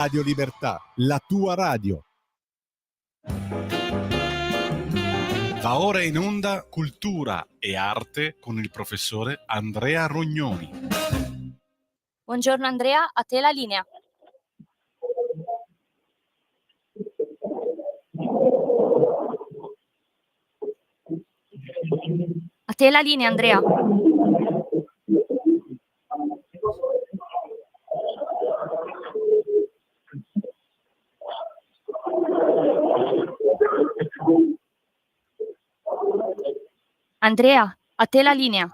Radio Libertà, la tua radio. Va ora in onda Cultura e Arte con il professore Andrea Rognoni. Buongiorno Andrea, a te la linea. A te la linea, Andrea. Andrea, a te la linea.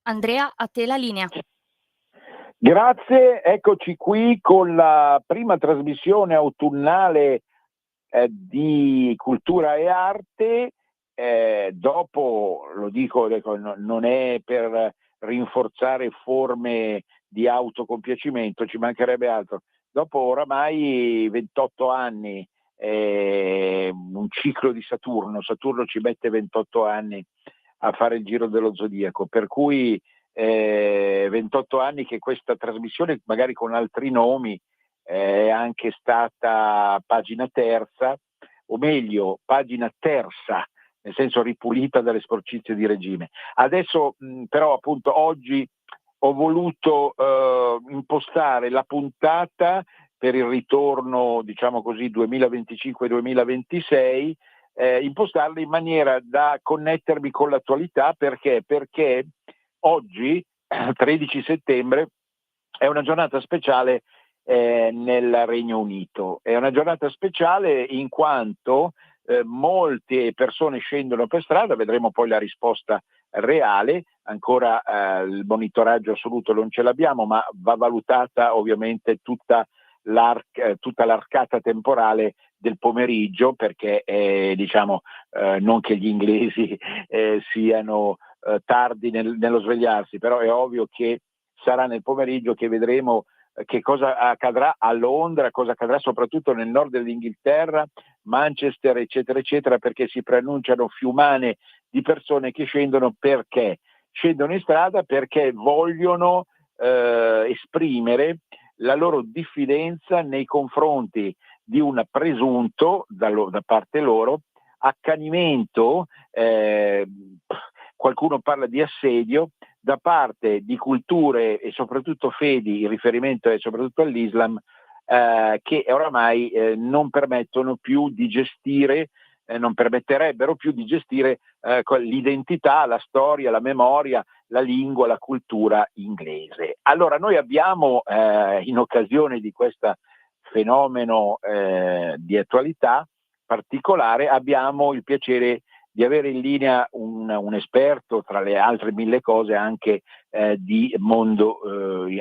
Andrea, a te la linea. Grazie, eccoci qui con la prima trasmissione autunnale di Cultura e Arte. Dopo, lo dico, non è per rinforzare forme di autocompiacimento, ci mancherebbe altro. Dopo oramai 28 anni, un ciclo di Saturno ci mette 28 anni a fare il giro dello zodiaco, per cui 28 anni che questa trasmissione, magari con altri nomi, è anche stata pagina terza, o meglio pagina terza, nel senso ripulita dalle sporcizie di regime. Adesso però appunto oggi ho voluto impostare la puntata per il ritorno, diciamo così, 2025-2026, impostarla in maniera da connettermi con l'attualità. Perché oggi, 13 settembre, è una giornata speciale nel Regno Unito. È una giornata speciale in quanto molte persone scendono per strada, vedremo poi la risposta reale, ancora il monitoraggio assoluto non ce l'abbiamo, ma va valutata ovviamente tutta l'arcata temporale del pomeriggio, perché non che gli inglesi siano tardi nello svegliarsi, però è ovvio che sarà nel pomeriggio che vedremo che cosa accadrà a Londra, cosa accadrà soprattutto nel nord dell'Inghilterra, Manchester, eccetera, eccetera, perché si preannunciano fiumane di persone che scendono. Perché scendono in strada? Perché vogliono esprimere la loro diffidenza nei confronti di un presunto, da parte loro, accanimento, qualcuno parla di assedio, da parte di culture e soprattutto fedi, il riferimento è soprattutto all'Islam, che oramai non permettono più di gestire, non permetterebbero più di gestire l'identità, la storia, la memoria, la lingua, la cultura inglese. Allora noi abbiamo, in occasione di questo fenomeno di attualità particolare, abbiamo il piacere di avere in linea un esperto, tra le altre mille cose, anche di mondo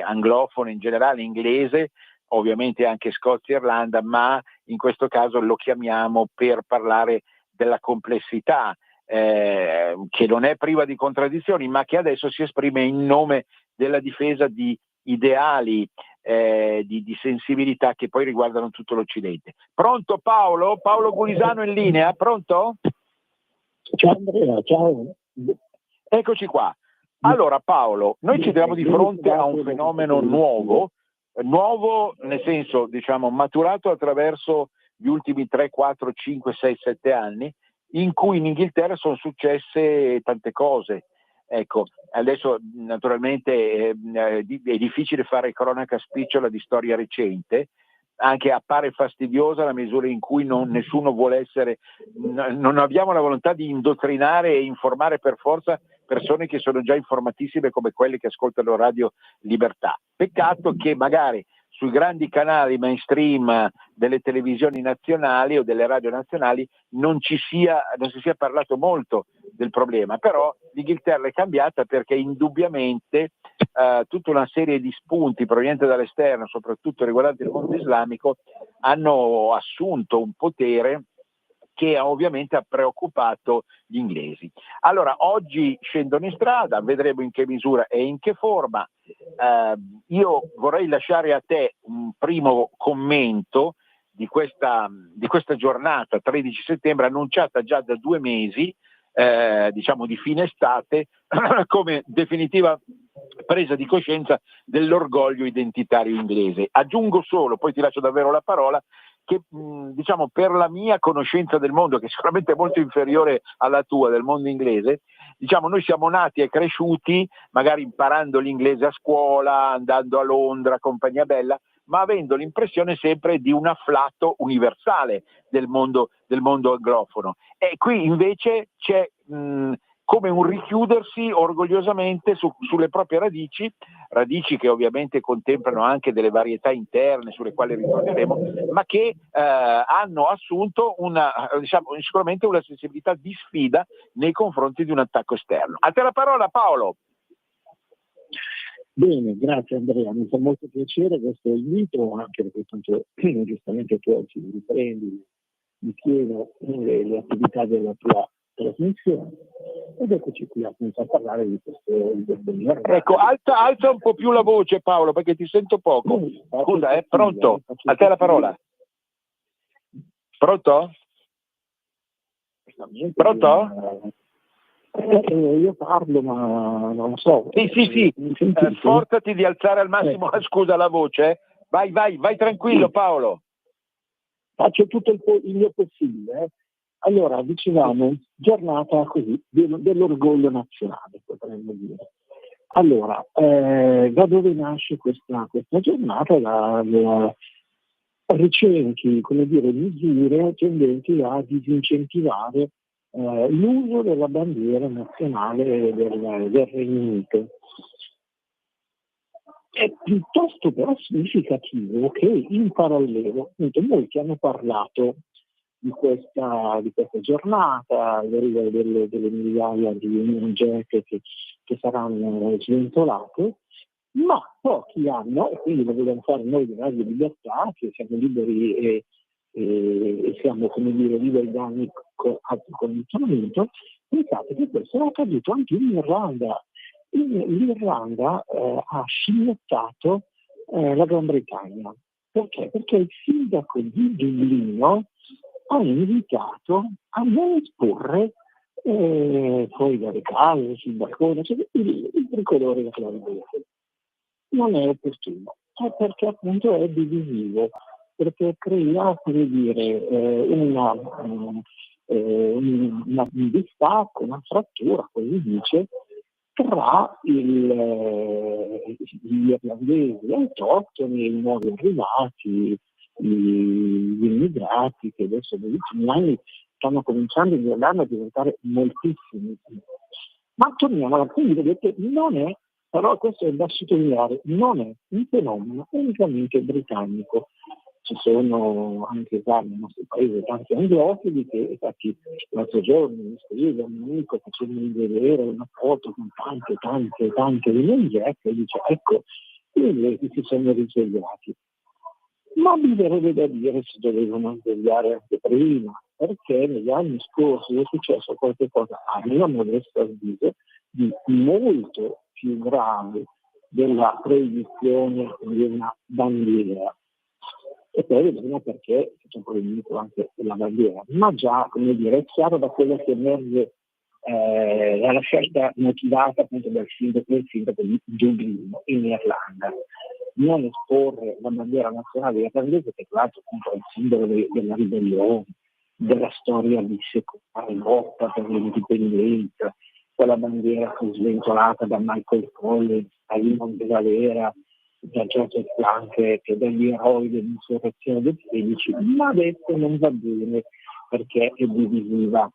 anglofono in generale, inglese, ovviamente anche Scozia e Irlanda, ma in questo caso lo chiamiamo per parlare della complessità, che non è priva di contraddizioni, ma che adesso si esprime in nome della difesa di ideali, di sensibilità che poi riguardano tutto l'Occidente. Pronto Paolo? Paolo Gulisano in linea? Pronto? Ciao Andrea, ciao. Eccoci qua. Allora Paolo, noi ci troviamo di fronte a un fenomeno nuovo nuovo nel senso, diciamo, maturato attraverso gli ultimi 3, 4, 5, 6, 7 anni, in cui in Inghilterra sono successe tante cose. Ecco, adesso naturalmente è difficile fare cronaca spicciola di storia recente, anche appare fastidiosa la misura in cui nessuno vuole essere, non abbiamo la volontà di indottrinare e informare per forza persone che sono già informatissime come quelle che ascoltano Radio Libertà. Peccato che magari sui grandi canali mainstream delle televisioni nazionali o delle radio nazionali non si sia parlato molto del problema, però l'Inghilterra è cambiata perché indubbiamente tutta una serie di spunti provenienti dall'esterno, soprattutto riguardanti il mondo islamico, hanno assunto un potere che ovviamente ha preoccupato gli inglesi. Allora, oggi scendono in strada, vedremo in che misura e in che forma. Io vorrei lasciare a te un primo commento di questa giornata, 13 settembre, annunciata già da 2 mesi, diciamo di fine estate, come definitiva presa di coscienza dell'orgoglio identitario inglese. Aggiungo solo, poi ti lascio davvero la parola, che diciamo per la mia conoscenza del mondo, che sicuramente è molto inferiore alla tua, del mondo inglese, diciamo noi siamo nati e cresciuti magari imparando l'inglese a scuola, andando a Londra, compagnia bella, ma avendo l'impressione sempre di un afflato universale del mondo anglofono. E qui invece c'è come un richiudersi orgogliosamente sulle proprie radici che ovviamente contemplano anche delle varietà interne sulle quali ritorneremo, ma che hanno assunto sicuramente una sensibilità di sfida nei confronti di un attacco esterno. A te la parola, Paolo. Bene, grazie Andrea, mi fa molto piacere questo invito, anche perché tanto giustamente tu oggi riprendi di pieno le attività della tua trasmissione ed eccoci qui appunto a parlare di questo Ecco, alza un po' più la voce Paolo perché ti sento poco. Scusa, pronto? A te la parola. Pronto? Pronto? Io parlo ma non lo so. Sì. Sforzati di alzare al massimo, scusa, la voce. Vai tranquillo Paolo. Faccio tutto il mio possibile. Allora, dicevamo, giornata così, dell'orgoglio nazionale, potremmo dire. Allora, da dove nasce questa giornata? Da recenti, misure tendenti a disincentivare l'uso della bandiera nazionale del Regno Unito. È piuttosto però significativo che in parallelo, appunto, molti hanno parlato di questa giornata, delle migliaia di Union Jack che saranno sventolate, ma pochi hanno, e quindi lo vogliamo fare noi di Radio Libertà, che siamo liberi e siamo, liberi da ogni altro condizionamento, pensate che questo è accaduto anche in Irlanda. L'Irlanda ha scimmiottato la Gran Bretagna. Perché? Perché il sindaco di Dublino ha invitato a non esporre fuori dalle case, sul balcone, il tricolore della bandera. Non è opportuno, perché appunto è divisivo, perché crea, un distacco, una frattura, così dice, tra gli irlandesi autoctoni, i nuovi arrivati, gli immigrati che adesso negli ultimi anni stanno cominciando in Irlanda a diventare moltissimi. Ma torniamo alla quindi vedete, non è, però questo è da sottolineare, non è un fenomeno unicamente britannico. Ci sono anche qua nel nostro paese tanti anglofili che infatti l'altro giorno mi scrive un amico facendomi vedere una foto con tante Union Jack e dice ecco, gli inglesi si sono risvegliati. Ma mi verrebbe da dire si dovevano svegliare anche prima, perché negli anni scorsi è successo qualcosa, a mio modesto avviso, di molto più grave della proibizione di una bandiera. E poi vedremo perché c'è proibito anche la bandiera. Ma già, è chiaro da quello che emerge dalla scelta motivata appunto dal sindaco di Dublino in Irlanda. non esporre la bandiera nazionale irlandese, che tra l'altro appunto è il simbolo della ribellione, della storia di secolare lotta per l'indipendenza. Quella bandiera fu sventolata da Michael Collins, da Limon de Valera, da Joseph Plunkett e dagli eroi dell'insurrezione del 16, ma adesso non va bene perché è divisiva.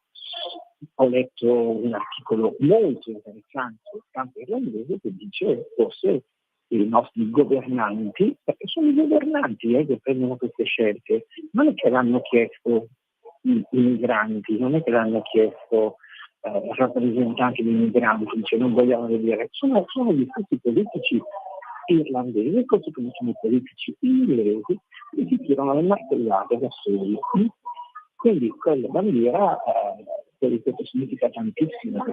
Ho letto un articolo molto interessante sul campo irlandese che dice forse i nostri governanti, perché sono i governanti che prendono queste scelte, non è che l'hanno chiesto i migranti, non è che l'hanno chiesto i rappresentanti dei migranti, cioè non vogliamo vedere, sono gli stessi politici irlandesi, così come sono i politici inglesi, che si tirano le martellate da soli. Quindi quella bandiera questo significa tantissimo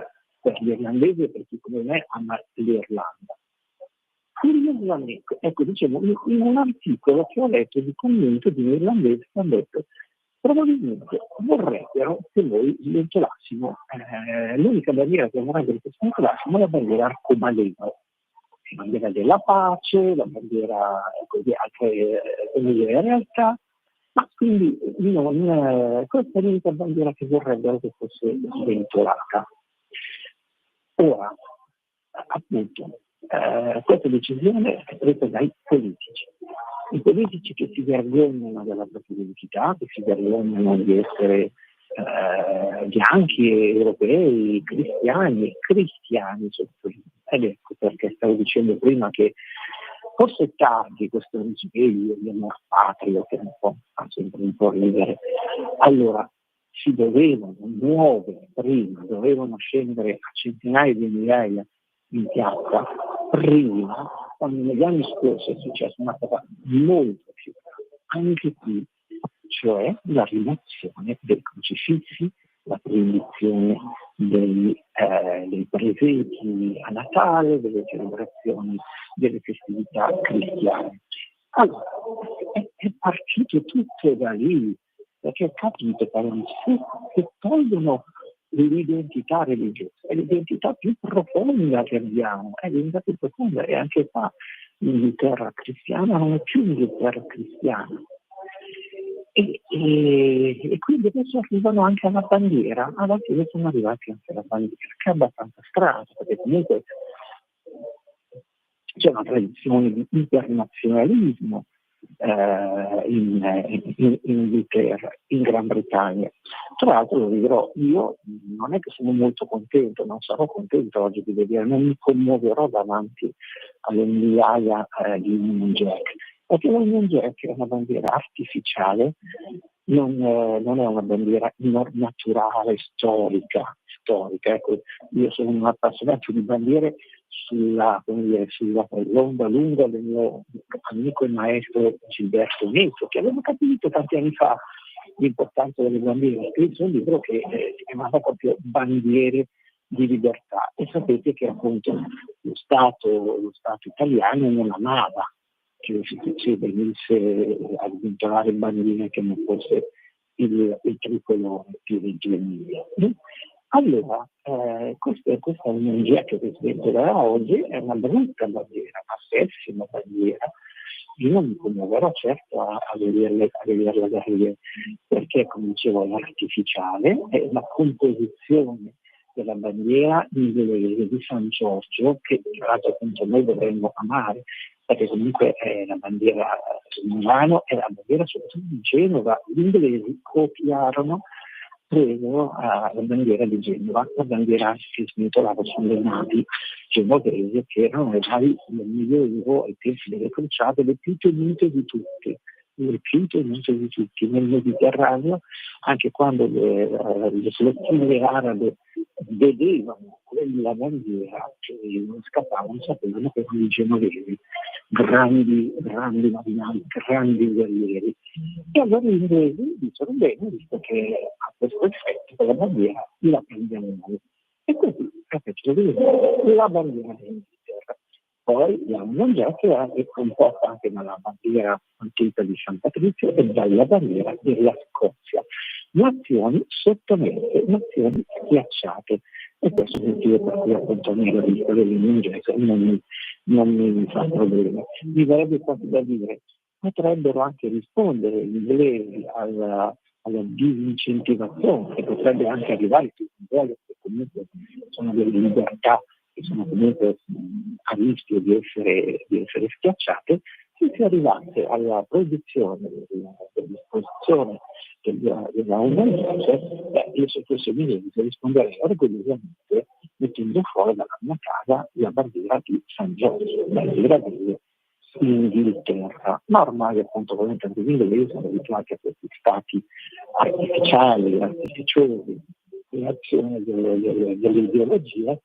per gli irlandesi e per chi come me ama l'Irlanda. Curiosamente, ecco, dicevo, in un articolo che ho letto di commento di un irlandese che ha detto probabilmente vorrebbero che noi sventolassimo, l'unica bandiera che vorrebbero che sventolassimo è la bandiera arcobaleno, la bandiera della pace, la bandiera di altre realtà, ma quindi questa è l'unica bandiera che vorrebbero che fosse sventolata. Ora, appunto, questa decisione è presa dai politici. I politici che si vergognano della propria identità, che si vergognano di essere bianchi, europei, cristiani sottolineo. Ed ecco perché stavo dicendo prima che forse è tardi questo risveglio di amor patrio che fa sempre un po' ridere. Allora, si dovevano muovere prima, dovevano scendere a centinaia di migliaia in piazza prima, quando negli anni scorsi è successa una cosa molto più grave, anche qui, cioè la rimozione dei crocifissi, la proibizione dei presenti a Natale, delle celebrazioni, delle festività cristiane. Allora, è partito tutto da lì, perché capite, se tolgono l'identità religiosa, è l'identità più profonda che abbiamo, è l'identità più profonda, e anche qua l'Inghilterra cristiana non è più l'Inghilterra cristiana. E quindi adesso arrivano anche alla bandiera, alla fine sono arrivati anche alla bandiera, che è abbastanza strano, perché comunque c'è una tradizione di internazionalismo in Inghilterra, in Gran Bretagna. Tra l'altro lo dirò, io non è che sono molto contento, non sarò contento oggi di vedere, non mi commuoverò davanti alle migliaia di Union Jack, perché la Union Jack è una bandiera artificiale, non è una bandiera naturale, storica. Ecco, io sono un appassionato di bandiere sull'onda lunga del mio amico e maestro Gilberto Neto, che aveva capito tanti anni fa l'importanza delle bandiere. Ha scritto un libro che si chiamava proprio Bandiere di libertà, e sapete che appunto lo Stato italiano non amava che si venisse a sventolare bandiere che non fosse il tricolore più vigile. Allora, questa Union Jack che sventolerà oggi è una brutta bandiera, una pessima bandiera. Io non mi commuoverò certo a vederla da lì, perché, come dicevo, è artificiale, è la composizione della bandiera inglese di San Giorgio, che tra l'altro appunto noi dovremmo amare, perché comunque è la bandiera di Milano, è la bandiera soprattutto di Genova. Gli inglesi copiarono, presero la bandiera di Genova, la bandiera che sventolava sulle navi genovesi, che erano le navi del Medioevo ai tempi delle crociate, le più temute di tutte nel Mediterraneo, anche quando le flottille arabe vedevano quella bandiera che non scappavano, sapevano che erano i genovesi, grandi marinai, grandi guerrieri. E allora gli inglesi dicevano bene, visto che ha questo effetto, quella bandiera la prendiamo noi. E così, capito, la bandiera dell'Inghilterra. Poi la Union Jack è composta anche dalla bandiera antica di San Patrizio e dalla bandiera della Scozia. Nazioni sottomesse, nazioni schiacciate. E questo è il motivo per cui appunto a me la vista dell'inglese non mi fa problemi. Mi verrebbe quasi da dire, potrebbero anche rispondere gli inglesi alla disincentivazione, che potrebbe anche arrivare più che comunque sono delle libertà che sono comunque a rischio di essere schiacciate, se si arrivasse alla produzione dell'esposizione della UNESCO, io se fosse inglese risponderei orgogliosamente mettendo fuori dalla mia casa la bandiera di San Giorgio, la bandiera dell'Inghilterra, ma ormai appunto ovviamente anche gli inglesi sono abituati a questi stati artificiali, artificiosi, in azione dell'ideologia,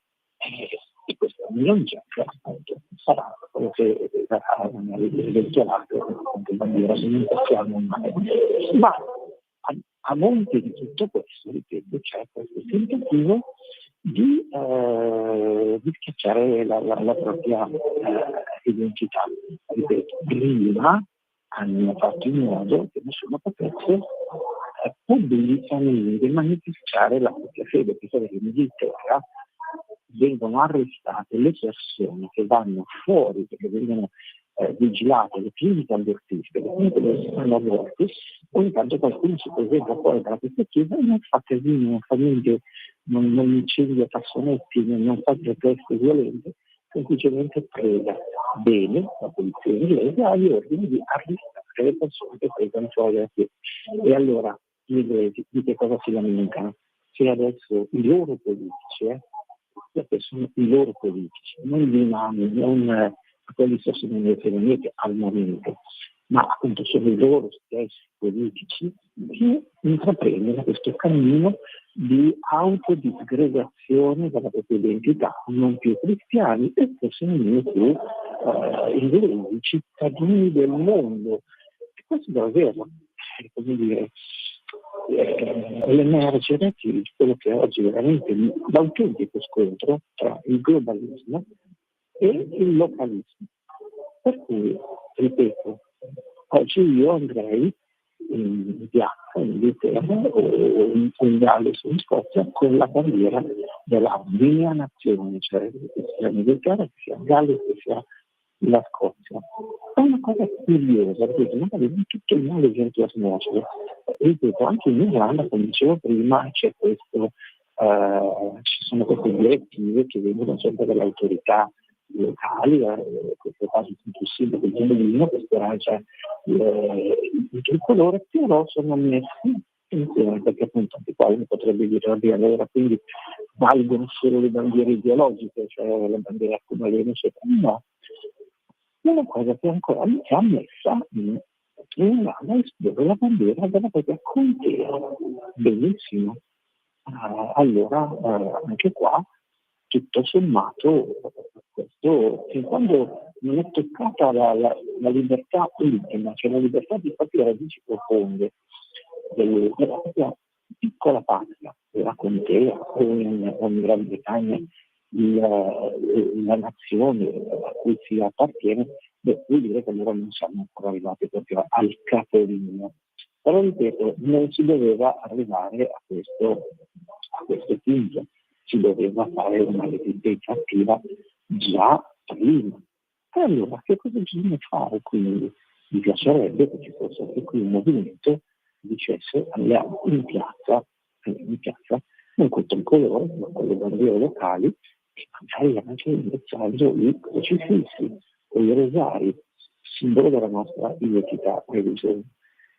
e questo non c'è, appunto sarà quello che sarà l'elettorato appunto bandiera, non possiamo mai. Ma a monte di tutto questo, ripeto, c'è questo tentativo di schiacciare la propria identità. Ripeto, prima hanno fatto in modo che nessuno potesse pubblicamente manifestare la propria fede, perché in Inghilterra vengono arrestate le persone che vanno fuori, perché vengono vigilate, le cliniche abortistiche, le cliniche dove si fanno aborti, ogni tanto qualcuno si presenta fuori dalla questa chiesa e non fa casino, non fa niente, non incendia cassonetti, non fa proteste violente, semplicemente prega bene, la polizia inglese ha gli ordini di arrestare le persone che pregano fuori dalla chiesa. E allora gli inglesi di che cosa si lamentano? Se adesso i loro politici, perché sono i loro politici, non gli imami, non quelli che sono niente al momento, ma appunto sono i loro stessi politici che intraprendono questo cammino di autodisgregazione dalla propria identità, non più cristiani e forse nemmeno più inglesi, cittadini del mondo. E questo davvero, come dire, l'emergere di quello che è oggi veramente l'autentico scontro tra il globalismo e il localismo. Per cui, ripeto, oggi io andrei in piazza in Inghilterra o in Galles o in Scozia con la bandiera della mia nazione, cioè che sia l'Inghilterra, che sia Galles, che sia la Scozia. È una cosa curiosa, perché magari non tutto il mondo è entusiasmato. Ripeto, anche in Irlanda, come dicevo prima, c'è questo, ci sono queste direttive che vengono sempre dalle autorità locali, questo caso impossibile del gemellino, questo era il tricolore, però sono messi insieme, perché appunto anche qua uno potrebbe dire allora quindi valgono solo le bandiere ideologiche, cioè le bandiere comunali, no. Una cosa che ancora non si è ammessa in Irlanda è esporre la bandiera della propria contea. Benissimo. Allora anche qua tutto sommato questo, fin quando non è toccata la libertà ultima, cioè la libertà di proprie radici profonde della propria piccola patria, la contea o in Gran Bretagna la nazione a cui si appartiene, vuol dire che allora non siamo ancora arrivati proprio al capolinea. Però ripeto, non si doveva arrivare a questo punto, si doveva fare una resistenza attiva già prima. E allora che cosa bisogna fare quindi? Mi piacerebbe che ci fosse anche qui un movimento che dicesse andiamo in piazza non con il tricolore, ma con le bandiere locali e magari anche in messaggio i crocifissi o i rosari, simbolo della nostra identità religiosa.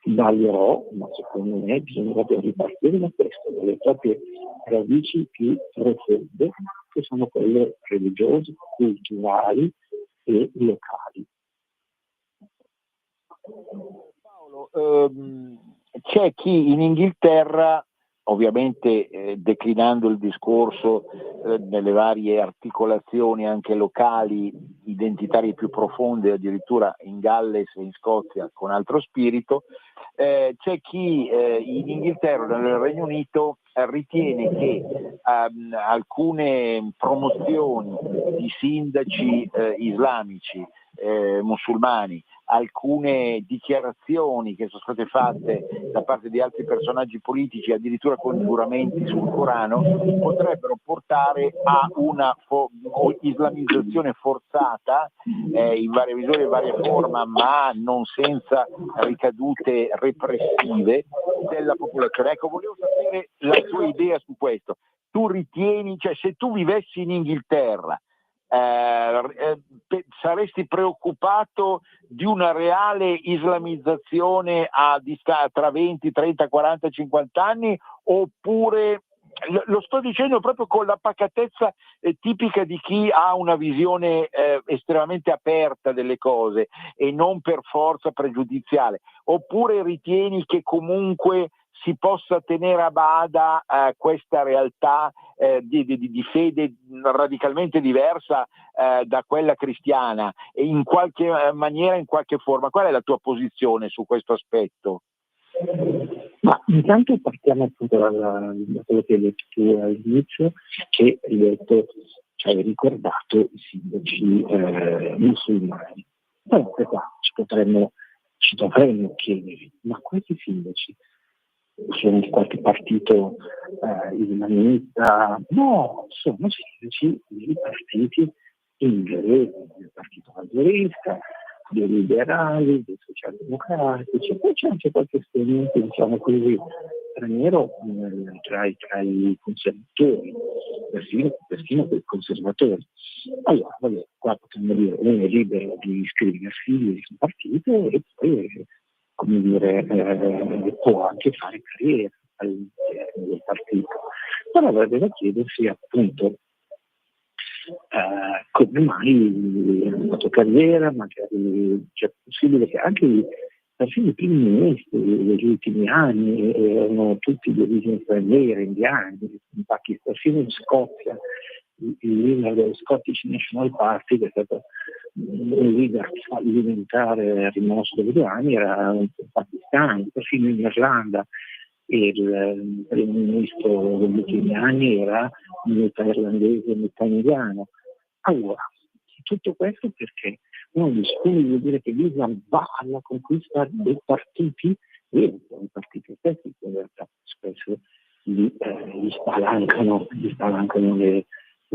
Sbaglierò, ma secondo me bisognerebbe ripartire da questo, dalle proprie radici più profonde, che sono quelle religiose, culturali e locali. Paolo, c'è chi in Inghilterra, ovviamente declinando il discorso nelle varie articolazioni anche locali, identitarie più profonde, addirittura in Galles e in Scozia con altro spirito, c'è chi in Inghilterra, nel Regno Unito, ritiene che alcune promozioni di sindaci islamici, musulmani, alcune dichiarazioni che sono state fatte da parte di altri personaggi politici, addirittura con giuramenti sul Corano, potrebbero portare a una islamizzazione forzata in varie misure e varie forme, ma non senza ricadute repressive della popolazione. Ecco, volevo sapere la tua idea su questo. Tu ritieni, cioè se tu vivessi in Inghilterra, saresti preoccupato di una reale islamizzazione tra 20, 30, 40, 50 anni, oppure lo sto dicendo proprio con la pacatezza tipica di chi ha una visione estremamente aperta delle cose e non per forza pregiudiziale, oppure ritieni che comunque si possa tenere a bada questa realtà di fede radicalmente diversa da quella cristiana, e in qualche maniera, in qualche forma? Qual è la tua posizione su questo aspetto? Ma intanto partiamo appunto da quello che hai detto tu all'inizio, che hai detto, cioè hai ricordato i sindaci musulmani. Però qua ci dovremmo chiedere, ma questi sindaci sono di qualche partito islamista? No, sono sindaci di partiti inglesi, del partito laburista, dei liberali, dei socialdemocratici, poi c'è anche qualche esponente, diciamo così, straniero tra i conservatori, persino quei conservatori. Allora, vabbè, qua potremmo dire, uno è libero di iscriversi in un partito e poi, come dire, può anche fare carriera all'interno del partito. Però avrebbe da chiedersi appunto come mai hanno fatto carriera, magari c'è possibile che anche perfino i primi ministri degli ultimi anni erano tutti di origine straniera, indiani, in Pakistan, perfino in Scozia, il leader dello Scottish National Party, che è stato un leader alimentare rimosso da 2 anni, era un pakistano, perfino in Irlanda il primo ministro degli ultimi anni era metà irlandese e metà indiano. Allora, tutto questo perché uno di studi vuol dire che l'Islam va alla conquista dei partiti, e i partiti stessi in realtà spesso gli spalancano le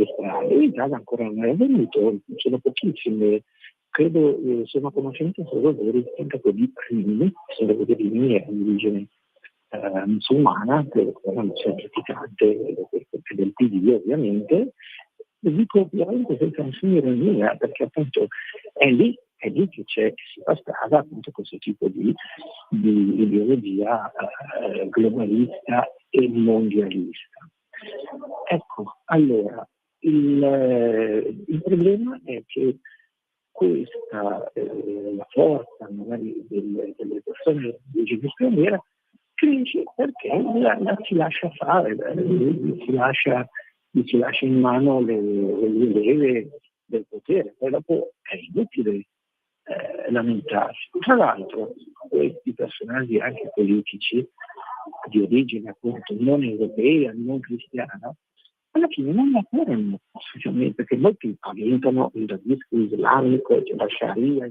strade. In Italia ancora non è avvenuto, sono pochissime, credo sono a conoscenza solo dei tentativi primi, sono dei primi di origine musulmana, credo che erano sempre praticante del PD ovviamente, e dico ovviamente senza nessuna ironia, perché appunto è lì che si fa strada appunto questo tipo di ideologia globalista e mondialista. Ecco, allora, il problema è che questa la forza magari delle persone di origine straniera cresce perché la si lascia fare, si lascia in mano le leve del potere, poi dopo è inutile lamentarsi. Tra l'altro questi personaggi anche politici di origine appunto non europea, non cristiana, alla fine non lavorano specialmente, perché molti paventano il radicalismo islamico, cioè la Sharia,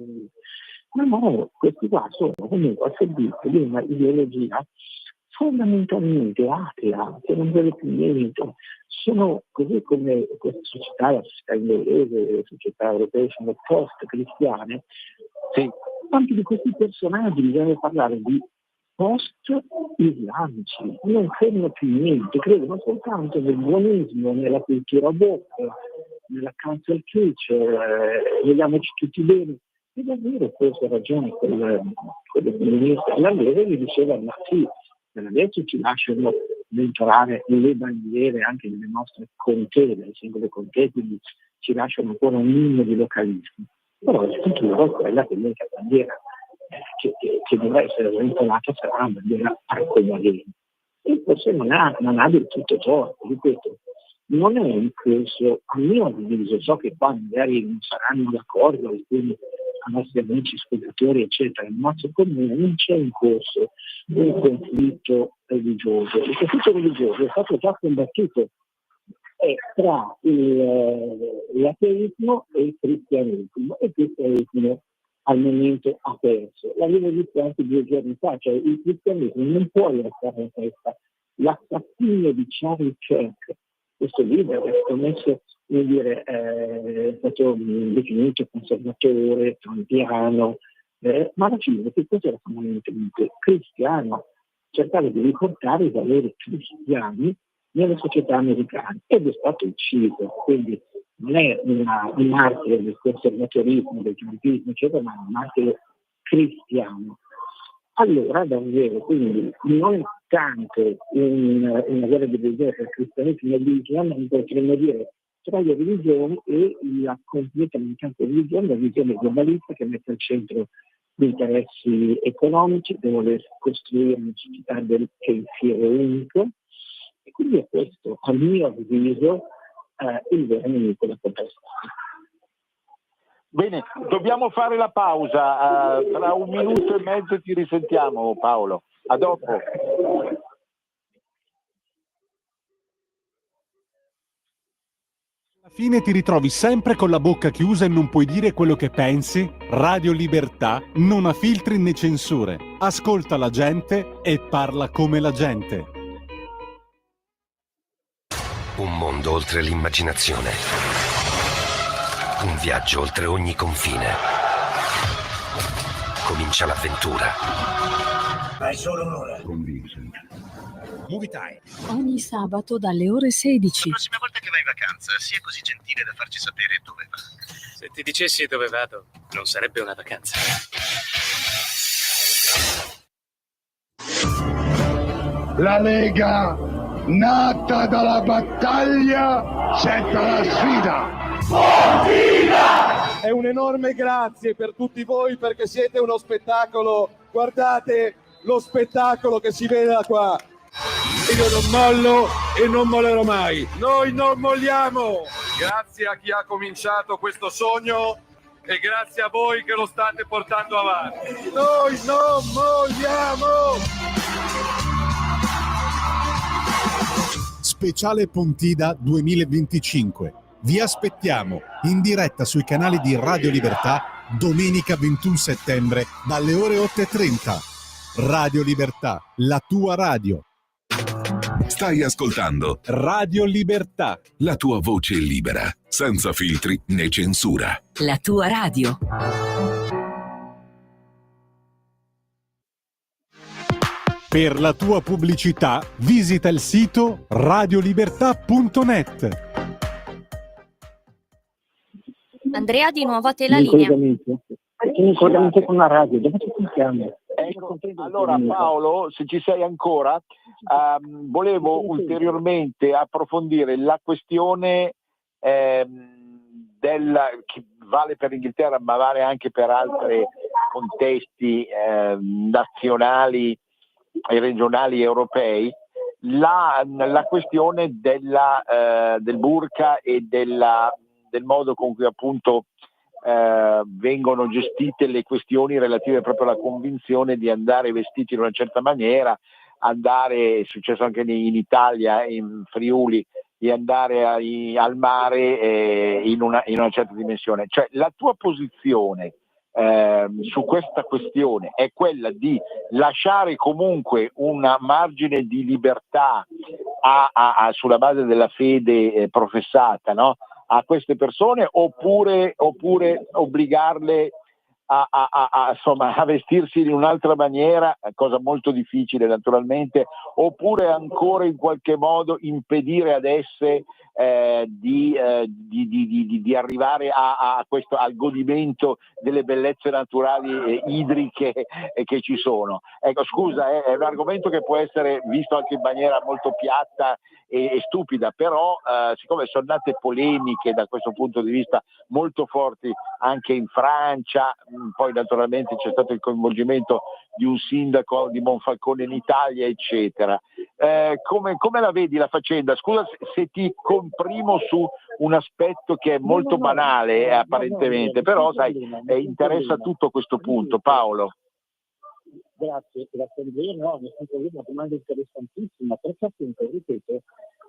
ma no, questi qua sono comunque a servizio di una ideologia fondamentalmente atea, che non vede più niente. Sono così come questa società, la società inglese, le società europee sono post-cristiane. Sì. Anche di questi personaggi bisogna parlare di post-islamici, non credono più niente, credono soltanto nel buonismo, nella cultura woke, nella cancel culture, vogliamoci tutti bene. E davvero questa ragione quell'economista all'allora gli diceva ma sì, adesso ci lasciano ventolare le bandiere anche delle nostre contee, delle singole contee, quindi ci lasciano ancora un minimo di localismo. Però il futuro è quella che l'unica bandiera che dovrà essere ventolata sarà una bandiera arcobaleno. E forse non ha del tutto torto, ripeto, non è in corso, a mio avviso, so che qua magari non saranno d'accordo, alcuni nostri amici ascoltatori eccetera, ma secondo me non c'è in corso un conflitto religioso. Il conflitto religioso è stato già combattuto tra l'ateismo e il cristianesimo, e il cristianesimo al momento ha perso. L'avevo visto anche 2 giorni fa, cioè il cristianesimo non può restare in testa. L'assassinio di Charlie Kirk, questo libro è stato messo, come dire, è stato definito conservatore, kantiano, ma alla fine che cos'era fondamentalmente cristiano? Cercare di riportare i valori cristiani nelle società americane ed è stato ucciso, quindi non è un martire del conservatorismo, del trumpismo, eccetera, ma è un martire cristiano. Allora davvero, quindi non tanto una guerra di religione tra il cristianesimo e l'Islam, ma potremmo dire tra le religioni e la completa mancanza di religione, la visione globalista che mette al centro gli interessi economici, di voler costruire una società che è il fiero unico, e quindi è questo, a mio avviso, il vero nemico da contrastare. Bene, dobbiamo fare la pausa, tra 1 minuto e mezzo ti risentiamo Paolo, a dopo. Alla fine ti ritrovi sempre con la bocca chiusa e non puoi dire quello che pensi? Radio Libertà non ha filtri né censure. Ascolta la gente e parla come la gente. Un mondo oltre l'immaginazione. Un viaggio oltre ogni confine. Comincia l'avventura. Hai solo un'ora. Con Vincent. Movie Time. Ogni sabato dalle ore 16. La prossima volta che vai in vacanza, sia così gentile da farci sapere dove va. Se ti dicessi dove vado, non sarebbe una vacanza. La Lega, nata dalla battaglia, accetta la sfida. È un enorme grazie per tutti voi perché siete uno spettacolo. Guardate lo spettacolo che si vede da qua. Io non mollo e non mollerò mai. Noi non molliamo. Grazie a chi ha cominciato questo sogno e grazie a voi che lo state portando avanti. Noi non molliamo. Speciale Pontida 2025. Vi aspettiamo in diretta sui canali di Radio Libertà domenica 21 settembre dalle ore 8:30. Radio Libertà, la tua radio. Stai ascoltando Radio Libertà. la tua voce libera, senza filtri né censura. La tua radio. Per la tua pubblicità visita il sito radiolibertà.net. Andrea, di nuovo a te la linea. In collegamento con la radio, dove ci sentiamo? Ecco, allora Paolo, se ci sei ancora, volevo ulteriormente approfondire la questione che vale per l'Inghilterra ma vale anche per altri contesti nazionali e regionali europei, la questione del burqa e del modo con cui appunto vengono gestite le questioni relative proprio alla convinzione di andare vestiti in una certa maniera, è successo anche in Italia, in Friuli, di andare al mare in una certa dimensione. Cioè la tua posizione su questa questione è quella di lasciare comunque un margine di libertà sulla base della fede professata, no? A queste persone oppure obbligarle a vestirsi in un'altra maniera, cosa molto difficile naturalmente, oppure ancora in qualche modo impedire ad esse di arrivare al godimento delle bellezze naturali idriche che ci sono. Ecco, scusa, è un argomento che può essere visto anche in maniera molto piatta e stupida, però siccome sono nate polemiche da questo punto di vista molto forti anche in Francia, poi naturalmente c'è stato il coinvolgimento di un sindaco di Monfalcone in Italia, eccetera. Come la vedi la faccenda? Scusa se ti comprimo su un aspetto che è molto banale apparentemente, però sai, interessa tutto questo punto. Paolo. Grazie Andrea, no, mi sento una domanda interessantissima perché appunto, ripeto,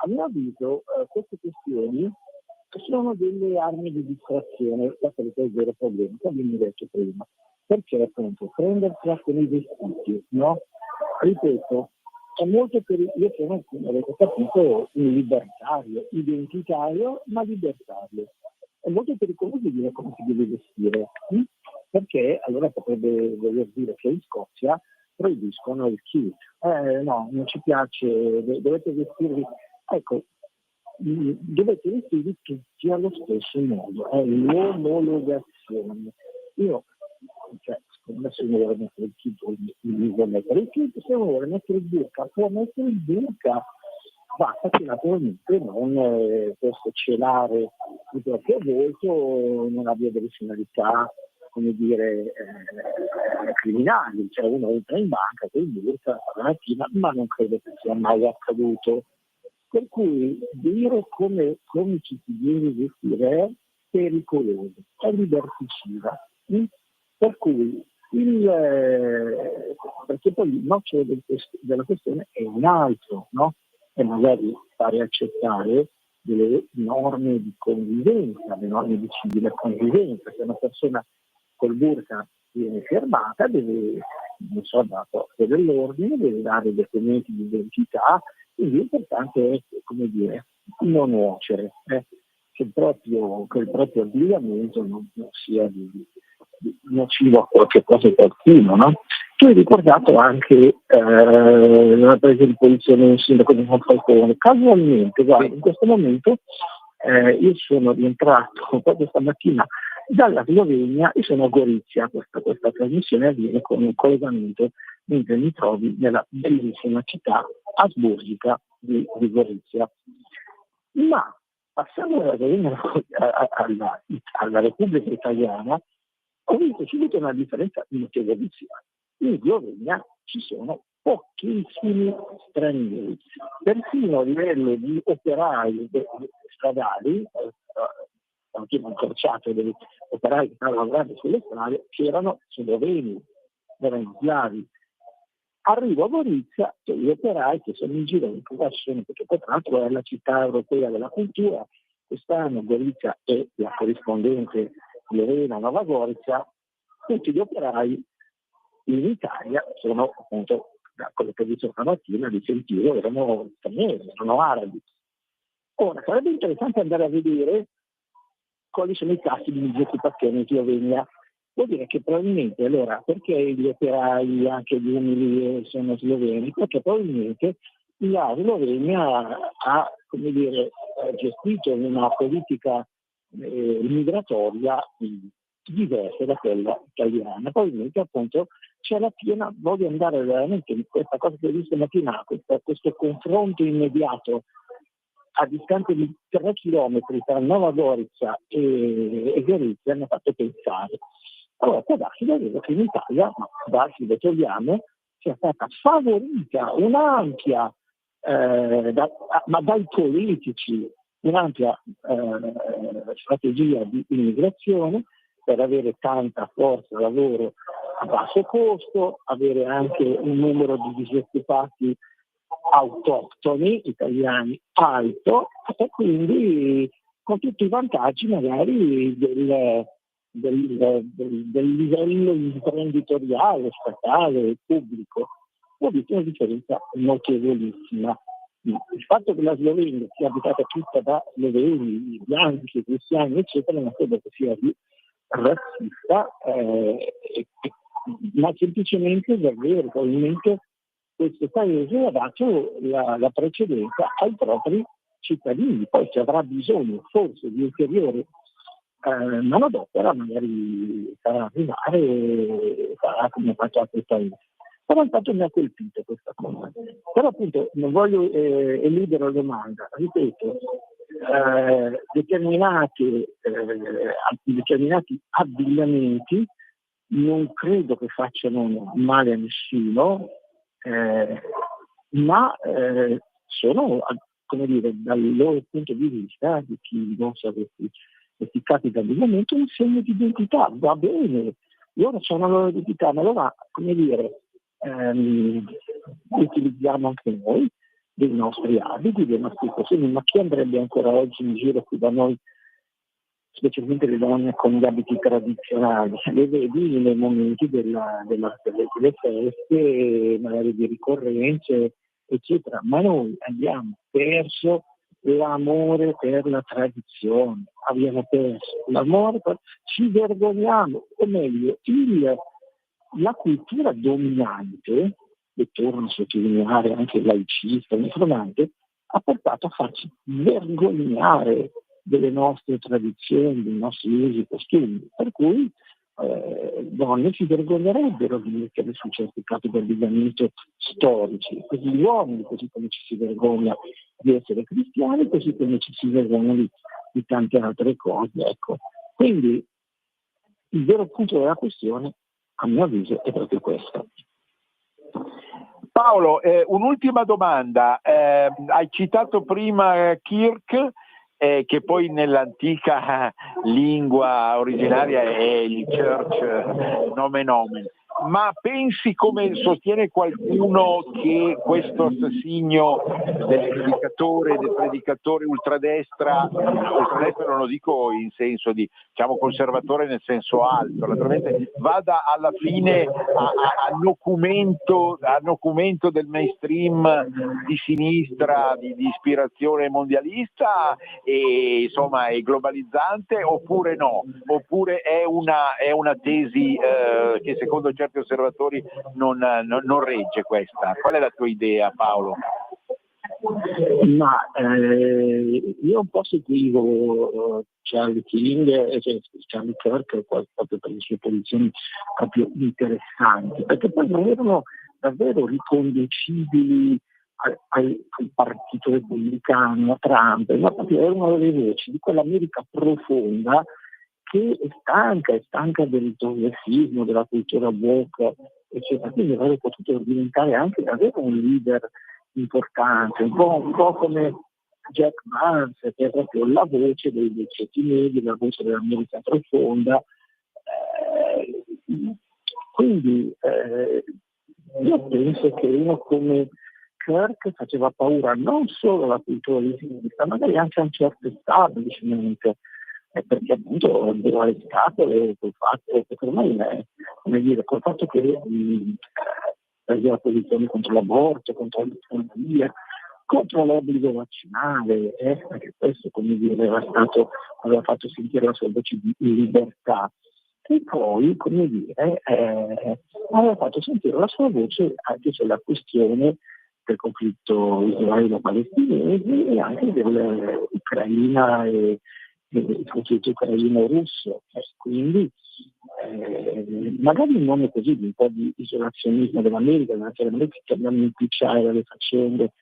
a mio avviso queste questioni sono delle armi di distrazione, questo è il vero problema, che abbiamo detto prima. Perché appunto prendersela con i vestiti, no? Ripeto, è molto io sono, come avete capito, un libertario, identitario ma libertario. È molto pericoloso dire come si deve vestire, perché allora potrebbe voler dire che in Scozia proibiscono il kilt. No, non ci piace, dovete vestirvi. Ecco, dovete vestirvi tutti allo stesso modo, è l'omologazione. Io, secondo me, se uno vuole mettere il kilt, vuole mettere il kilt, se uno vuole mettere il burka, può mettere il burka. Basta che naturalmente non possa celare il proprio volto, non abbia delle finalità, come dire, criminali. Cioè uno entra in banca con il burka la mattina, ma non credo che sia mai accaduto. Per cui dire come ci si deve vestire è pericoloso, è liberticida. Per cui perché poi il nocciolo della questione è un altro, no? E magari fare accettare delle norme di convivenza, le norme di civile convivenza. Se una persona col burka viene fermata, deve, non so, dell'ordine, deve dare documenti di identità, quindi l'importante è, come dire, non nuocere, che il proprio abbigliamento non sia nocivo a qualche cosa qualcuno, no? Tu hai ricordato anche la presa di posizione del sindaco di Monfalcone. Casualmente, guarda, in questo momento io sono rientrato proprio stamattina dalla Slovenia e sono a Gorizia. Questa trasmissione avviene con un collegamento mentre mi trovi nella bellissima città asburgica di Gorizia. Ma passando dalla Slovenia alla Repubblica Italiana, ho visto subito una differenza notevolissima. In Slovenia ci sono pochissimi stranieri, persino a livello di operai stradali, ho incrociato degli operai che stavano lavorando sulle strade, che erano sloveni, erano slavi. Arrivo a Gorizia e gli operai che sono in giro in professione, perché poi tra l'altro è la città europea della cultura, quest'anno Gorizia è la corrispondente slovena Nova Gorizia, tutti gli operai in Italia sono appunto, da quello che ho visto stamattina, di sentire, erano stranieri, erano arabi. Ora, sarebbe interessante andare a vedere quali sono i tassi di disoccupazione in Slovenia. Vuol dire che probabilmente, allora, perché gli operai, anche gli umili, sono sloveni? Perché probabilmente la Slovenia ha, come dire, gestito una politica migratoria diversa da quella italiana. Probabilmente appunto c'è la piena, voglio andare veramente in questa cosa che ho visto mattina, questo confronto immediato a distanza di 3 chilometri tra Nova Gorizia e Gorizia mi ha fatto pensare. Allora può darsi davvero che in Italia, lo troviamo, sia stata favorita un'ampia, ma dai politici, un'ampia strategia di immigrazione per avere tanta forza lavoro a basso costo, avere anche un numero di disoccupati autoctoni italiani alto e quindi con tutti i vantaggi magari del livello imprenditoriale, statale, pubblico. Ho visto una differenza notevolissima. Il fatto che la Slovenia sia abitata tutta da sloveni, bianchi, cristiani, eccetera, non credo che sia razzista, ma semplicemente davvero, probabilmente questo paese ha dato la precedenza ai propri cittadini, poi ci avrà bisogno forse di ulteriore manodopera, magari farà arrivare e farà come ha fatto altri paesi. Però intanto mi ha colpito questa cosa. Però appunto non voglio eludere la domanda, ripeto, determinati abbigliamenti non credo che facciano male a nessuno, ma sono, come dire, dal loro punto di vista, di chi non sa questi capi di abbigliamento, un segno di identità, va bene, loro sono la loro identità, ma allora, come dire, utilizziamo anche noi dei nostri abiti, dei nostri costumi, ma chi andrebbe ancora oggi in giro qui da noi specialmente le donne con gli abiti tradizionali, le vedi nei momenti delle feste, magari di ricorrenze, eccetera, ma noi abbiamo perso l'amore per la tradizione, abbiamo perso l'amore ci vergogniamo, o meglio, la cultura dominante, e torno a sottolineare anche laicista, uniformante, ha portato a farci vergognare delle nostre tradizioni, dei nostri usi e costumi, per cui donne si vergognerebbero di mettere su certi capi di abbigliamento storici, così gli uomini, così come ci si vergogna di essere cristiani, così come ci si vergogna di tante altre cose. Ecco. Quindi il vero punto della questione, a mio avviso, è proprio questo. Paolo, un'ultima domanda. Hai citato prima Kirk, che poi nell'antica lingua originaria è il church nomen omen, ma pensi, come sostiene qualcuno, che questo assassinio del predicatore ultradestra non lo dico in senso di, diciamo, conservatore nel senso alto, naturalmente vada alla fine a nocumento del mainstream di sinistra, di ispirazione mondialista e insomma è globalizzante, oppure no? Oppure è una tesi che secondo certi osservatori non regge questa? Qual è la tua idea, Paolo? Ma io un po' seguivo Charlie King, Charlie Kirk, proprio per le sue posizioni proprio interessanti, perché poi non erano davvero riconducibili al partito repubblicano, a Trump, ma proprio erano le voci di quell'America profonda che è stanca del progressismo, della cultura woke, eccetera. Quindi avrebbe potuto diventare anche davvero un leader importante, un po' come Jack Vance, che è proprio la voce dei ceti medi, la voce dell'America profonda. Quindi io penso che uno come Kirk faceva paura non solo alla cultura di sinistra, magari anche a un certo establishment, perché appunto rompeva le scatole col fatto, secondo me, col fatto che prendeva posizione contro l'aborto, contro l'eutanasia, contro l'obbligo vaccinale, perché questo, come dire, aveva fatto sentire la sua voce di libertà. E poi, come dire, aveva fatto sentire la sua voce anche sulla questione del conflitto israelo-palestinese e anche dell'Ucraina e il conflitto ucraino-russo. Quindi magari in nome così di un po' di isolazionismo dell'America, che dobbiamo impicciare dalle faccende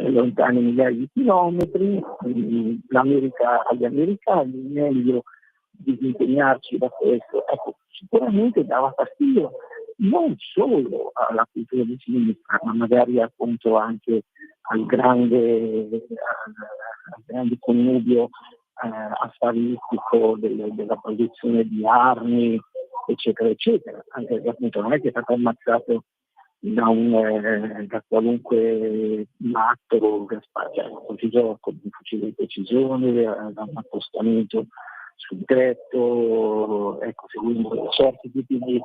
lontane migliaia di chilometri, l'America agli americani, meglio disimpegnarci da questo. Ecco, sicuramente dava fastidio non solo alla cultura di sinistra, ma magari appunto anche al grande connubio affaristico della produzione di armi, eccetera, eccetera. Anche perché appunto non è che è stato ammazzato da qualunque matto, ucciso con un fucile di precisione, da un accostamento sul tetto, seguendo certi tipi di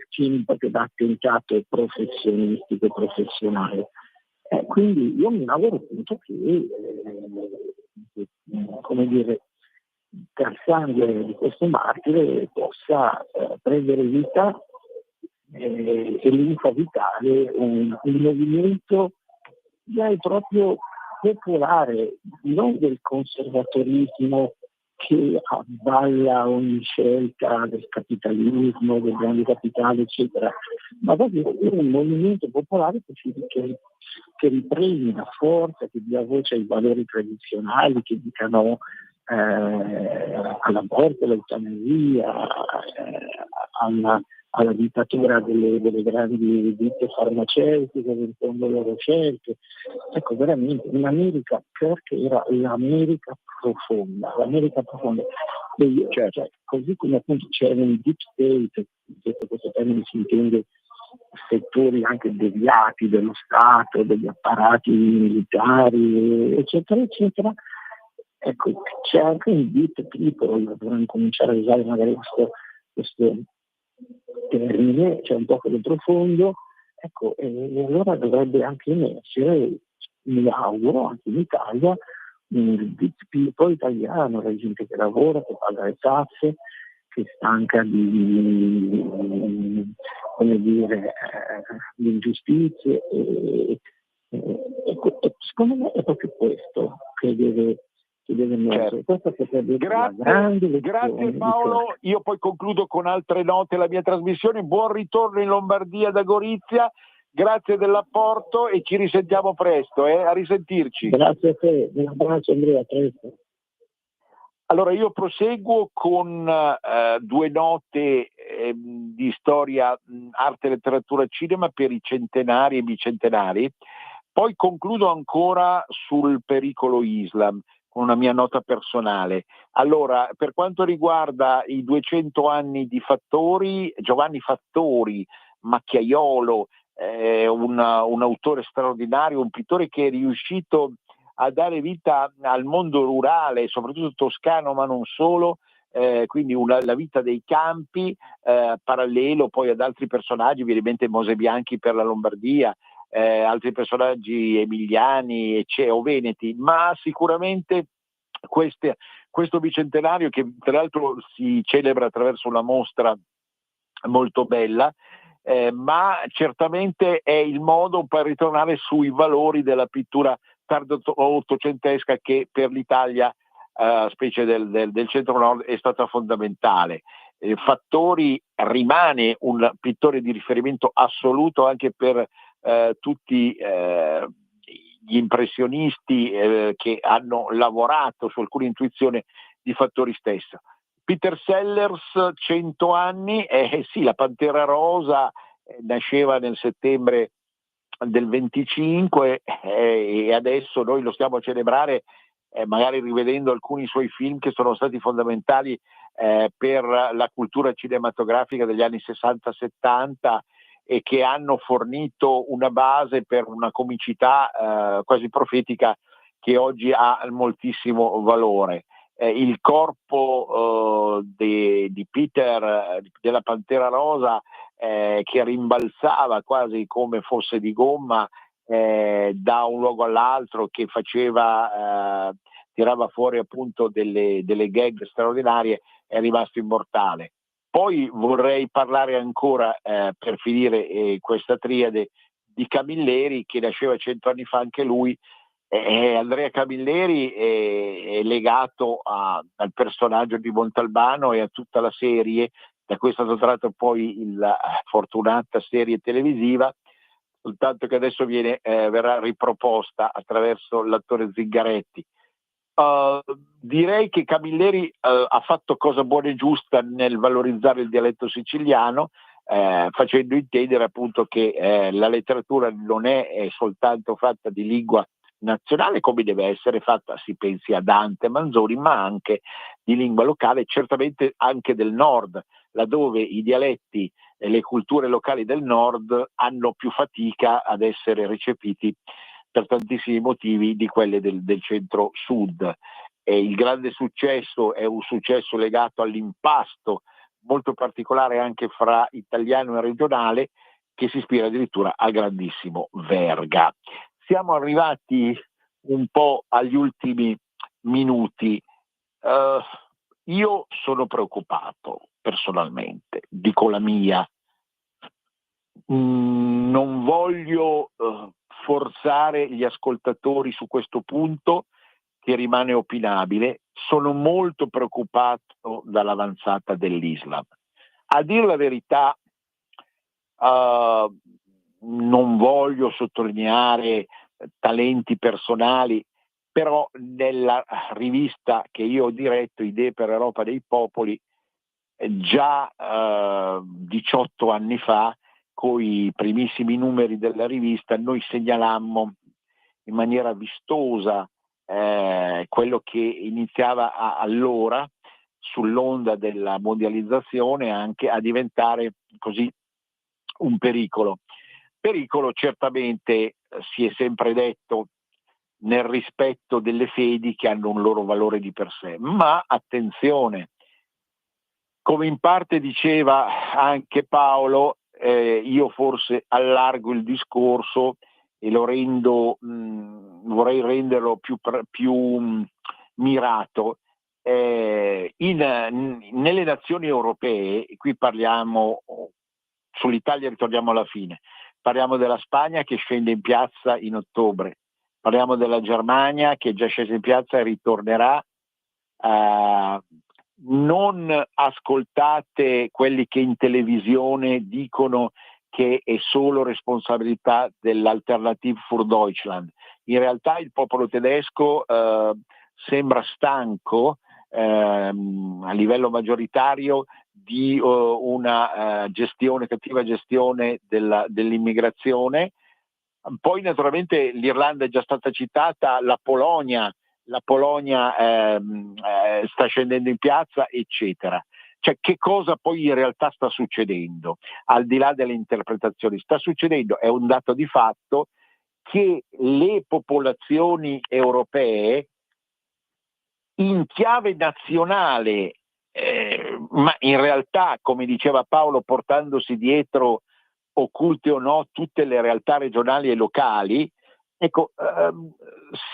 schemi proprio da attentato professionistico e professionale. Quindi io mi auguro appunto che per sangue di questo martire possa prendere vita e linfa vitale un movimento direi proprio popolare, non del conservatorismo che avvalla ogni scelta del capitalismo, del grande capitale, eccetera, ma proprio un movimento popolare che riprende la forza, che dia voce ai valori tradizionali, che dicano all'aborto, all'eutanasia, alla dittatura delle grandi ditte farmaceutiche che intendono le loro scelte. Ecco, veramente in America Kirk era l'America profonda. Cioè, così come appunto c'era un deep state, sotto questo termine si intende settori anche deviati dello Stato, degli apparati militari, eccetera, eccetera. ecco, c'è anche un deep people, dovremmo cominciare a usare magari questo termine, c'è un poco di profondo, ecco, e allora dovrebbe anche emergere, mi auguro, anche in Italia, un deep people italiano, la gente che lavora, che paga le tasse, che è stanca di come dire, di ingiustizie e secondo me è proprio questo che deve emergere. Questo potrebbe essere una grande lezione. Grazie Paolo, io poi concludo con altre note la mia trasmissione. Buon ritorno in Lombardia da Gorizia, grazie dell'apporto e ci risentiamo presto, a risentirci. Grazie a te, un abbraccio Andrea, presto. Allora io proseguo con due note di storia, arte, letteratura e cinema per i centenari e bicentenari, poi concludo ancora sul pericolo Islam con una mia nota personale. Allora, per quanto riguarda i 200 anni di Fattori, Giovanni Fattori, macchiaiolo, un autore straordinario, un pittore che è riuscito a dare vita al mondo rurale, soprattutto toscano, ma non solo, quindi la vita dei campi, parallelo poi ad altri personaggi, ovviamente Mose Bianchi per la Lombardia, altri personaggi emiliani o veneti, ma sicuramente questo bicentenario, che tra l'altro si celebra attraverso una mostra molto bella, ma certamente è il modo per ritornare sui valori della pittura tardo ottocentesca che per l'Italia, specie del centro-nord, è stata fondamentale. Fattori rimane un pittore di riferimento assoluto anche per tutti gli impressionisti che hanno lavorato su alcune intuizioni di Fattori stesso. Peter Sellers, 100 anni, sì, la Pantera Rosa nasceva nel settembre del 25 e adesso noi lo stiamo a celebrare magari rivedendo alcuni suoi film che sono stati fondamentali per la cultura cinematografica degli anni 60-70 e che hanno fornito una base per una comicità quasi profetica che oggi ha moltissimo valore. Il corpo di Peter, della Pantera Rosa, che rimbalzava quasi come fosse di gomma da un luogo all'altro, che tirava fuori appunto delle gag straordinarie, è rimasto immortale. Poi vorrei parlare ancora, per finire questa triade, di Camilleri, che nasceva 100 anni fa anche lui. Andrea Camilleri è legato al personaggio di Montalbano e a tutta la serie, da cui è stato tratto poi la fortunata serie televisiva, soltanto che adesso verrà riproposta attraverso l'attore Zingaretti. Direi che Camilleri ha fatto cosa buona e giusta nel valorizzare il dialetto siciliano, facendo intendere appunto che la letteratura non è soltanto fatta di lingua nazionale come deve essere fatta, si pensi a Dante, Manzoni, ma anche di lingua locale, certamente anche del nord, laddove i dialetti e le culture locali del nord hanno più fatica ad essere recepiti per tantissimi motivi di quelle del centro-sud. E il grande successo è un successo legato all'impasto molto particolare anche fra italiano e regionale, che si ispira addirittura al grandissimo Verga. Siamo arrivati un po' agli ultimi minuti. Io sono preoccupato personalmente, dico la mia. Non voglio forzare gli ascoltatori su questo punto, che rimane opinabile. Sono molto preoccupato dall'avanzata dell'Islam. A dire la verità, non voglio sottolineare talenti personali, però nella rivista che io ho diretto, Idee per Europa dei Popoli, già 18 anni fa, con i primissimi numeri della rivista, noi segnalammo in maniera vistosa quello che iniziava allora, sull'onda della mondializzazione, anche a diventare così un pericolo. Pericolo certamente, si è sempre detto, nel rispetto delle fedi che hanno un loro valore di per sé. Ma attenzione, come in parte diceva anche Paolo, io forse allargo il discorso e lo rendo, vorrei renderlo più mirato. Nelle nazioni europee, qui parliamo, sull'Italia ritorniamo alla fine, parliamo della Spagna che scende in piazza in ottobre, parliamo della Germania che è già scesa in piazza e ritornerà. Non ascoltate quelli che in televisione dicono che è solo responsabilità dell'Alternative für Deutschland. In realtà il popolo tedesco sembra stanco a livello maggioritario di una cattiva gestione dell'immigrazione. Poi naturalmente l'Irlanda è già stata citata, la Polonia sta scendendo in piazza, eccetera. Cioè, che cosa poi in realtà sta succedendo? Al di là delle interpretazioni, sta succedendo, è un dato di fatto, che le popolazioni europee in chiave nazionale, ma in realtà, come diceva Paolo, portandosi dietro, occulte o no, tutte le realtà regionali e locali, ecco,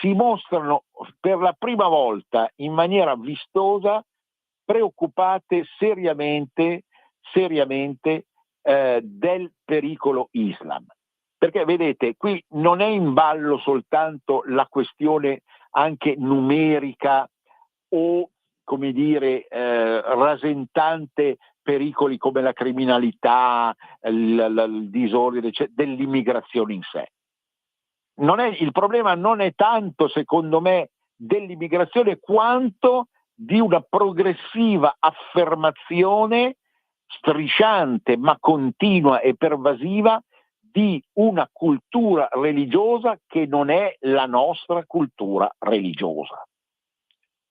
si mostrano per la prima volta in maniera vistosa preoccupate seriamente del pericolo Islam. Perché vedete, qui non è in ballo soltanto la questione anche numerica o, come dire, rasentante pericoli come la criminalità, il disordine, dell'immigrazione in sé. Il problema non è tanto, secondo me, dell'immigrazione quanto di una progressiva affermazione strisciante ma continua e pervasiva di una cultura religiosa che non è la nostra cultura religiosa.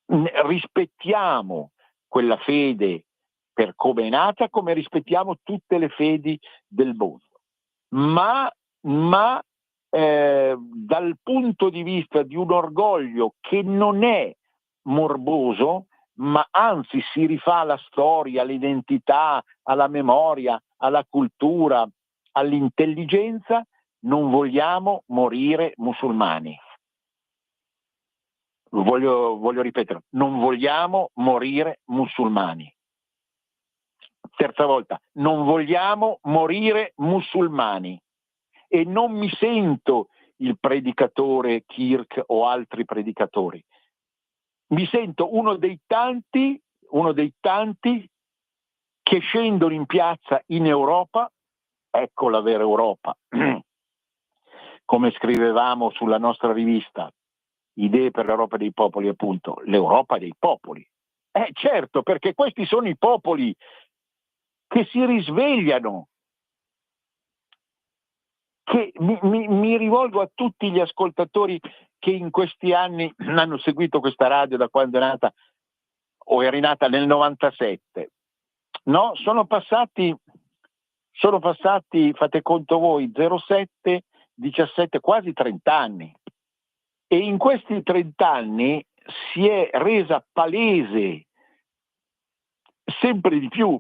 Rispettiamo quella fede per come è nata, come rispettiamo tutte le fedi del mondo, ma dal punto di vista di un orgoglio che non è morboso, ma anzi si rifà alla storia, all'identità, alla memoria, alla cultura, all'intelligenza. Non vogliamo morire musulmani. Voglio ripetere, non vogliamo morire musulmani. Terza volta, non vogliamo morire musulmani. E non mi sento il predicatore Kirk o altri predicatori. Mi sento uno dei tanti che scendono in piazza in Europa, ecco la vera Europa, come scrivevamo sulla nostra rivista, Idee per l'Europa dei popoli, appunto, l'Europa dei popoli. Certo, perché questi sono i popoli che si risvegliano. Che mi rivolgo a tutti gli ascoltatori che in questi anni hanno seguito questa radio da quando è nata, o è rinata nel 97. No, sono passati, fate conto voi, 07, 17, quasi 30 anni. E in questi 30 anni si è resa palese sempre di più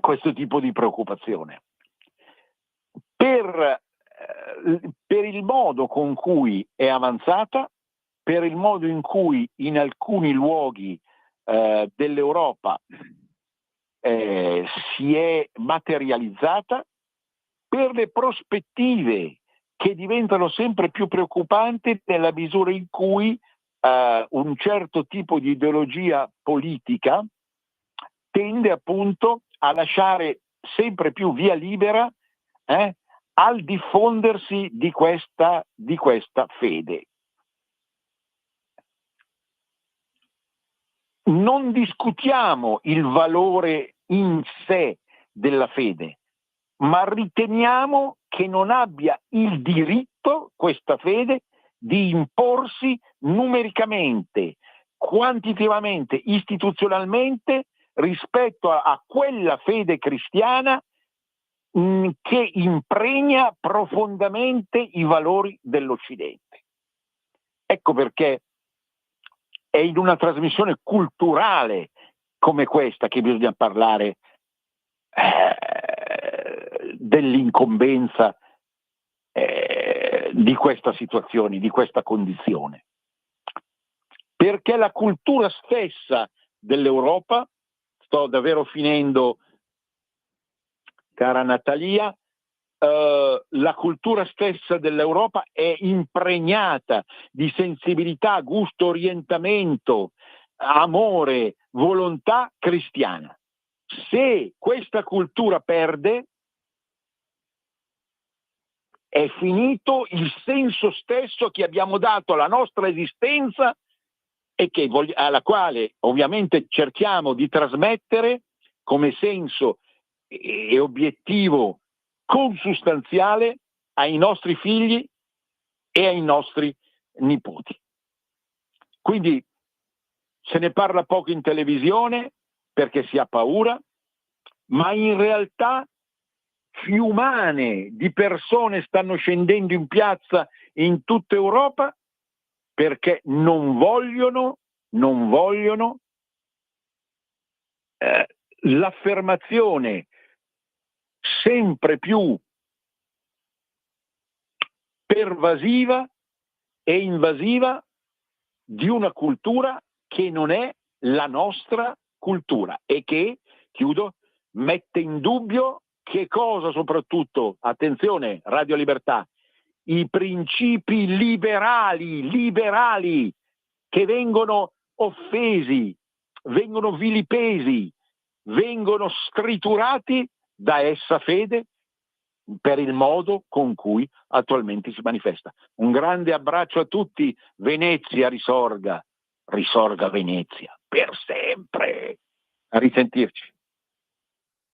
questo tipo di preoccupazione. Per il modo con cui è avanzata, per il modo in cui in alcuni luoghi dell'Europa si è materializzata, per le prospettive che diventano sempre più preoccupanti nella misura in cui un certo tipo di ideologia politica tende appunto a lasciare sempre più via libera al diffondersi di questa fede. Non discutiamo il valore in sé della fede, ma riteniamo che non abbia il diritto, questa fede, di imporsi numericamente, quantitativamente, istituzionalmente rispetto a quella fede cristiana che impregna profondamente i valori dell'Occidente. Ecco perché è in una trasmissione culturale come questa che bisogna parlare dell'incombenza di questa situazione, di questa condizione. Perché la cultura stessa dell'Europa, sto davvero finendo, cara Natalia, la cultura stessa dell'Europa è impregnata di sensibilità, gusto, orientamento, amore, volontà cristiana. Se questa cultura perde, è finito il senso stesso che abbiamo dato alla nostra esistenza e alla quale ovviamente cerchiamo di trasmettere come senso e obiettivo consustanziale ai nostri figli e ai nostri nipoti. Quindi se ne parla poco in televisione perché si ha paura, ma in realtà fiumane di persone stanno scendendo in piazza in tutta Europa perché non vogliono l'affermazione sempre più pervasiva e invasiva di una cultura che non è la nostra cultura e che, chiudo, mette in dubbio che cosa soprattutto, attenzione, Radio Libertà, i principi liberali che vengono offesi, vengono vilipesi, vengono striturati da essa fede per il modo con cui attualmente si manifesta. Un grande abbraccio a tutti, Venezia risorga Venezia per sempre. A risentirci.